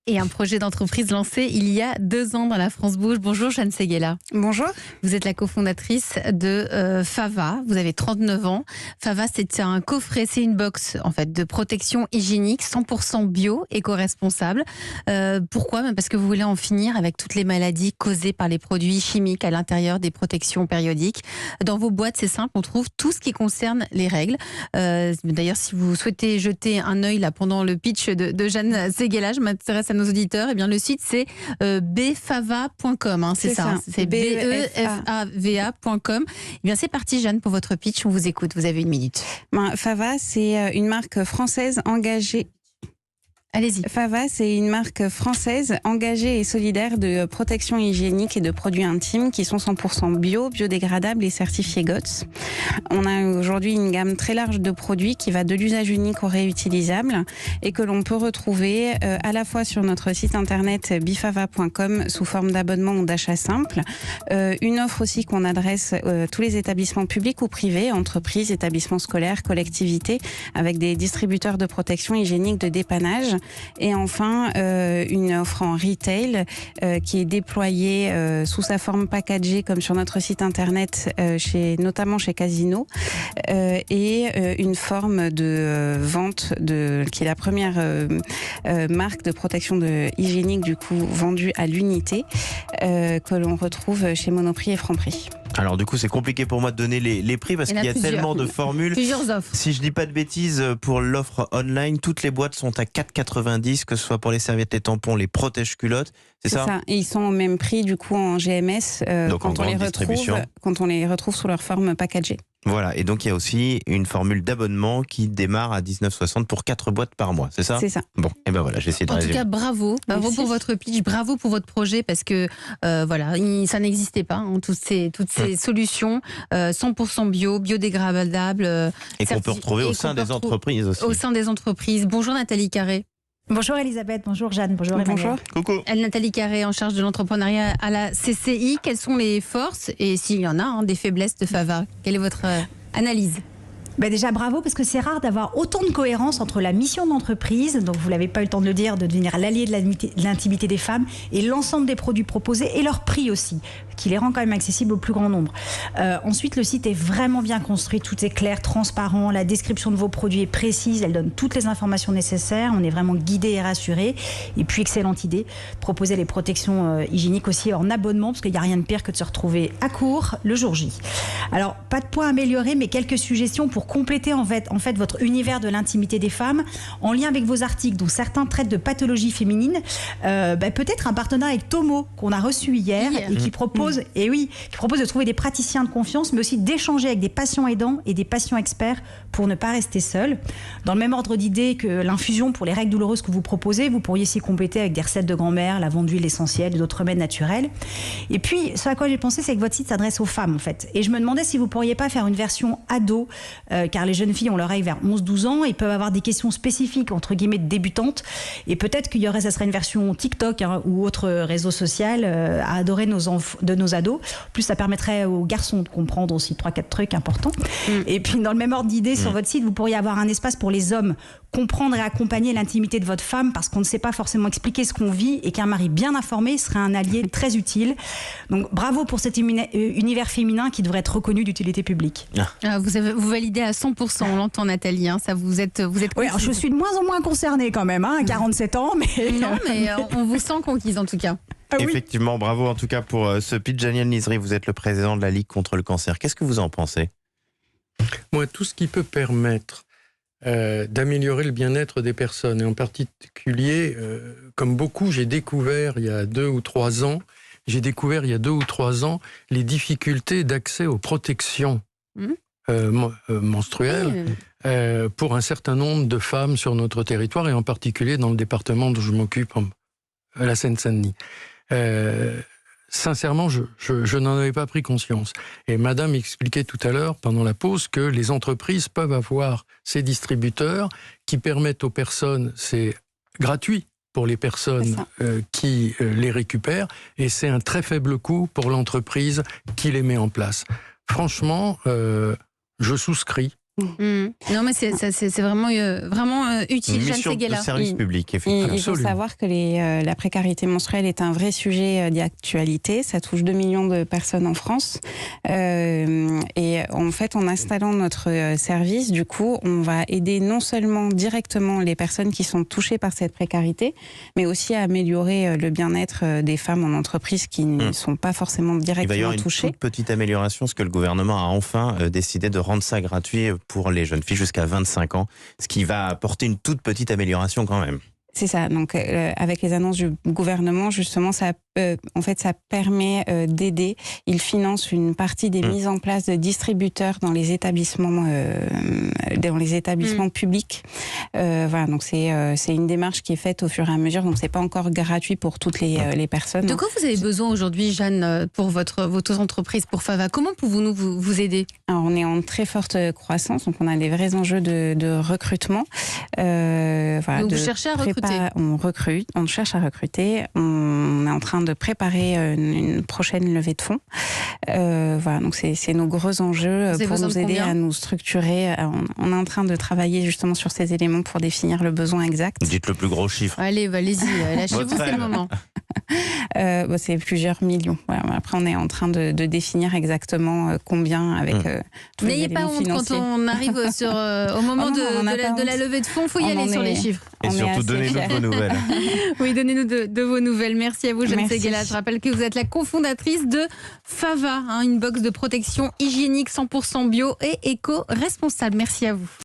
Et un projet d'entreprise lancé il y a 2 ans dans la France Bouge. Bonjour Jeanne Seguela. Bonjour. Vous êtes la cofondatrice de Fava, vous avez 39 ans. Fava, c'est un coffret, c'est une box en fait de protection hygiénique 100% bio, éco-responsable. Pourquoi ? Parce que vous voulez en finir avec toutes les maladies causées par les produits chimiques à l'intérieur des protections périodiques. Dans vos boîtes, c'est simple, on trouve tout ce qui concerne les règles. D'ailleurs, si vous souhaitez jeter un œil là pendant le pitch de Jeanne Seguela, je m'intéresse à nos auditeurs, eh bien le site c'est bfava.com, hein, c'est ça, c'est befava.com. Eh bien c'est parti Jeanne pour votre pitch, on vous écoute, vous avez 1 minute. Fava, c'est une marque française engagée. Allez-y. Fava, c'est une marque française engagée et solidaire de protection hygiénique et de produits intimes qui sont 100% bio, biodégradables et certifiés GOTS. On a aujourd'hui une gamme très large de produits qui va de l'usage unique au réutilisable et que l'on peut retrouver à la fois sur notre site internet bifava.com sous forme d'abonnement ou d'achat simple. Une offre aussi qu'on adresse tous les établissements publics ou privés, entreprises, établissements scolaires, collectivités, avec des distributeurs de protection hygiénique de dépannage. Et enfin, une offre en retail qui est déployée sous sa forme packagée comme sur notre site internet, notamment chez Casino, et une forme de vente qui est la première marque de protection hygiénique du coup vendue à l'unité que l'on retrouve chez Monoprix et Franprix. Alors du coup c'est compliqué pour moi de donner les prix parce qu'il y a tellement de formules. Plusieurs offres. Si je dis pas de bêtises, pour l'offre online, toutes les boîtes sont à 4,90, que ce soit pour les serviettes, les tampons, les protège-culottes, c'est ça ? Et ils sont au même prix du coup en GMS quand on les retrouve sous leur forme packagée. Voilà, et donc il y a aussi une formule d'abonnement qui démarre à 19,60 pour 4 boîtes par mois, c'est ça ? C'est ça. Bon, et ben voilà, j'essaie de résumer. En tout cas, bravo pour votre pitch, bravo pour votre projet, parce que voilà, ça n'existait pas, hein, toutes ces solutions 100% bio, biodégradables. Et qu'on peut retrouver au sein des entreprises aussi. Au sein des entreprises. Bonjour Nathalie Carré. Bonjour Elisabeth, bonjour Jeanne, bonjour Emmanuel. Coucou. Nathalie Carré en charge de l'entrepreneuriat à la CCI. Quelles sont les forces et s'il y en a des faiblesses de Fava ? Quelle est votre analyse ? Déjà bravo, parce que c'est rare d'avoir autant de cohérence entre la mission d'entreprise, donc vous l'avez pas eu le temps de le dire, de devenir l'allié de l'intimité des femmes, et l'ensemble des produits proposés et leur prix aussi, qui les rend quand même accessibles au plus grand nombre. Ensuite, le site est vraiment bien construit, tout est clair, transparent, la description de vos produits est précise, elle donne toutes les informations nécessaires, on est vraiment guidé et rassuré. Et puis excellente idée, proposer les protections hygiéniques aussi en abonnement, parce qu'il n'y a rien de pire que de se retrouver à court le jour J. Alors pas de points améliorés, mais quelques suggestions pour compléter en fait votre univers de l'intimité des femmes en lien avec vos articles, dont certains traitent de pathologies féminines. Peut-être un partenariat avec Tomo qu'on a reçu hier et qui propose de trouver des praticiens de confiance, mais aussi d'échanger avec des patients aidants et des patients experts pour ne pas rester seuls. Dans le même ordre d'idée que l'infusion pour les règles douloureuses que vous proposez, vous pourriez s'y compléter avec des recettes de grand-mère, lavande d'huile essentielle et d'autres remèdes naturels. Et puis, ce à quoi j'ai pensé, c'est que votre site s'adresse aux femmes en fait. Et je me demandais si vous pourriez pas faire une version ado, car les jeunes filles ont l'oreille vers 11-12 ans et peuvent avoir des questions spécifiques, entre guillemets, de débutantes. Et peut-être ça serait une version TikTok ou autre réseau social à adorer de nos ados. En plus, ça permettrait aux garçons de comprendre aussi 3-4 trucs importants. Et puis, dans le même ordre d'idée, sur votre site, vous pourriez avoir un espace pour les hommes, comprendre et accompagner l'intimité de votre femme, parce qu'on ne sait pas forcément expliquer ce qu'on vit et qu'un mari bien informé serait un allié très utile. Donc, bravo pour cet univers féminin qui devrait être reconnu d'utilité publique. Vous validez à 100%, on l'entend Nathalie, hein, ça vous êtes oui, alors je suis de moins en moins concernée quand même, à 47 ans, mais... Non, mais on vous sent conquise en tout cas. Effectivement, bravo en tout cas pour ce pitch. Daniel Nizri, vous êtes le président de la Ligue contre le cancer. Qu'est-ce que vous en pensez ? Moi, tout ce qui peut permettre d'améliorer le bien-être des personnes, et en particulier, comme beaucoup, j'ai découvert il y a 2 ou 3 ans, les difficultés d'accès aux protections menstruelles pour un certain nombre de femmes sur notre territoire, et en particulier dans le département dont je m'occupe, la Seine-Saint-Denis. Sincèrement, je n'en avais pas pris conscience. Et madame expliquait tout à l'heure, pendant la pause, que les entreprises peuvent avoir ces distributeurs qui permettent aux personnes, c'est gratuit pour les personnes qui les récupèrent, et c'est un très faible coût pour l'entreprise qui les met en place. Franchement, je souscris Non, mais c'est vraiment, vraiment utile, Une Jeanne mission de Séguéla. service public, Il effectivement. faut savoir que la précarité menstruelle est un vrai sujet d'actualité. Ça touche 2 millions de personnes en France. Et en fait, en installant notre service, du coup, on va aider non seulement directement les personnes qui sont touchées par cette précarité, mais aussi à améliorer le bien-être des femmes en entreprise qui ne sont pas forcément Il va y directement avoir une touchées. toute petite amélioration, parce que le gouvernement a enfin décidé de rendre ça gratuit pour les jeunes filles jusqu'à 25 ans, ce qui va apporter une toute petite amélioration quand même. C'est ça. Donc, avec les annonces du gouvernement, justement, ça permet d'aider. Il finance une partie des mises en place de distributeurs dans les établissements, publics. Voilà. Donc, c'est une démarche qui est faite au fur et à mesure. Donc, c'est pas encore gratuit pour toutes les personnes. De quoi vous avez besoin aujourd'hui, Jeanne, pour votre entreprise, pour Fava? Comment pouvons-nous vous aider? Alors, on est en très forte croissance. Donc, on a des vrais enjeux de recrutement. Voilà, donc, vous cherchez à recruter? On cherche à recruter. On est en train de préparer une prochaine levée de fonds. Voilà, donc c'est nos gros enjeux pour nous aider à nous structurer. On est en train de travailler justement sur ces éléments pour définir le besoin exact. Dites le plus gros chiffre. Allez, lâchez-vous, c'est le moment. C'est plusieurs millions. Voilà, après, on est en train de définir exactement combien avec tous les N'ayez éléments pas honte financiers. quand on arrive au moment de la levée de fonds, il faut y aller sur les chiffres. Et surtout, donnez-nous de vos nouvelles. Oui, donnez-nous de vos nouvelles. Merci à vous, Jeanne Merci. Séguéla. Je rappelle que vous êtes la cofondatrice de Fava, une box de protection hygiénique 100% bio et éco-responsable. Merci à vous.